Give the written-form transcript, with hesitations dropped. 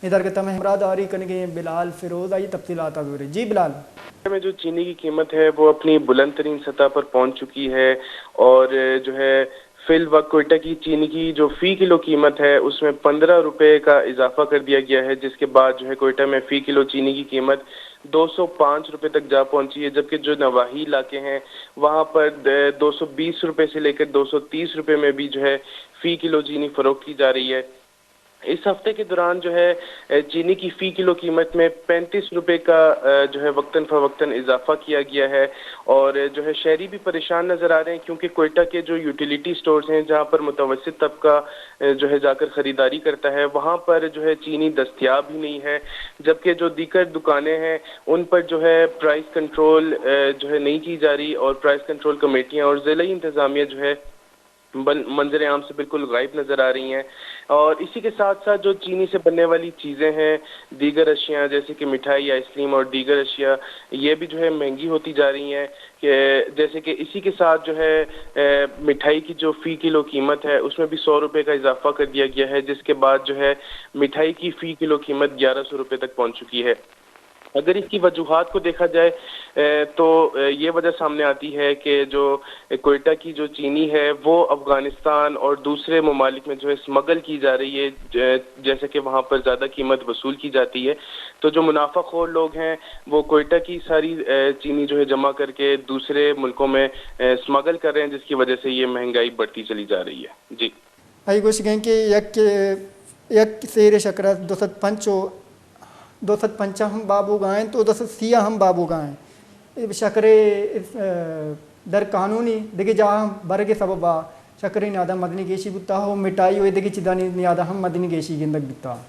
ادھر کے تمہیں برادری کرنے بلال فیروز آئی تفصیلات آگے جی بلال میں جو چینی کی قیمت ہے وہ اپنی بلند ترین سطح پر پہنچ چکی ہے اور جو ہے فی الوقت کوئٹہ کی چینی کی جو فی کلو قیمت ہے اس میں 15 روپے کا اضافہ کر دیا گیا ہے، جس کے بعد جو ہے کوئٹہ میں فی کلو چینی کی قیمت 205 روپے تک جا پہنچی ہے، جبکہ جو نواحی علاقے ہیں وہاں پر 220 روپے سے لے کر 230 روپے میں بھی جو ہے فی کلو چینی فروخت کی جا رہی ہے۔ اس ہفتے کے دوران جو ہے چینی کی فی کلو قیمت میں 35 روپے کا جو ہے وقتاً فوقتاً اضافہ کیا گیا ہے، اور جو ہے شہری بھی پریشان نظر آ رہے ہیں کیونکہ کوئٹہ کے جو یوٹیلیٹی سٹورز ہیں جہاں پر متوسط طبقہ جو ہے جا کر خریداری کرتا ہے وہاں پر جو ہے چینی دستیاب ہی نہیں ہے، جبکہ جو دیگر دکانیں ہیں ان پر جو ہے پرائس کنٹرول جو ہے نہیں کی جا رہی، اور پرائس کنٹرول کمیٹیاں اور ضلعی انتظامیہ جو ہے منظر عام سے بالکل غائب نظر آ رہی ہیں۔ اور اسی کے ساتھ ساتھ جو چینی سے بننے والی چیزیں ہیں، دیگر اشیاء جیسے کہ مٹھائی، آئس کریم اور دیگر اشیاء، یہ بھی جو ہے مہنگی ہوتی جا رہی ہیں، کہ جیسے کہ اسی کے ساتھ جو ہے مٹھائی کی جو فی کلو قیمت ہے اس میں بھی 100 روپے کا اضافہ کر دیا گیا ہے، جس کے بعد جو ہے مٹھائی کی فی کلو قیمت 1100 روپے تک پہنچ چکی ہے۔ اگر اس کی وجوہات کو دیکھا جائے تو یہ وجہ سامنے آتی ہے کہ جو کوئٹہ کی جو چینی ہے وہ افغانستان اور دوسرے ممالک میں جو ہے اسمگل کی جا رہی ہے، جیسے کہ وہاں پر زیادہ قیمت وصول کی جاتی ہے، تو جو منافع خور لوگ ہیں وہ کوئٹہ کی ساری چینی جو ہے جمع کر کے دوسرے ملکوں میں اسمگل کر رہے ہیں، جس کی وجہ سے یہ مہنگائی بڑھتی چلی جا رہی ہے۔ جی آئی گوش گئیں کہ یک سیر شکرت 205 ہم بابو گائیں تو 230 ہم بابو گائیں شکرے در قانونی دیکھے جہاں برگ سببا شکری نیادہ مدنی گیشی بتا ہو مٹائی ہوئی دیکھے چدانی نیادہ ہم مدنی گیشی گندگ بتا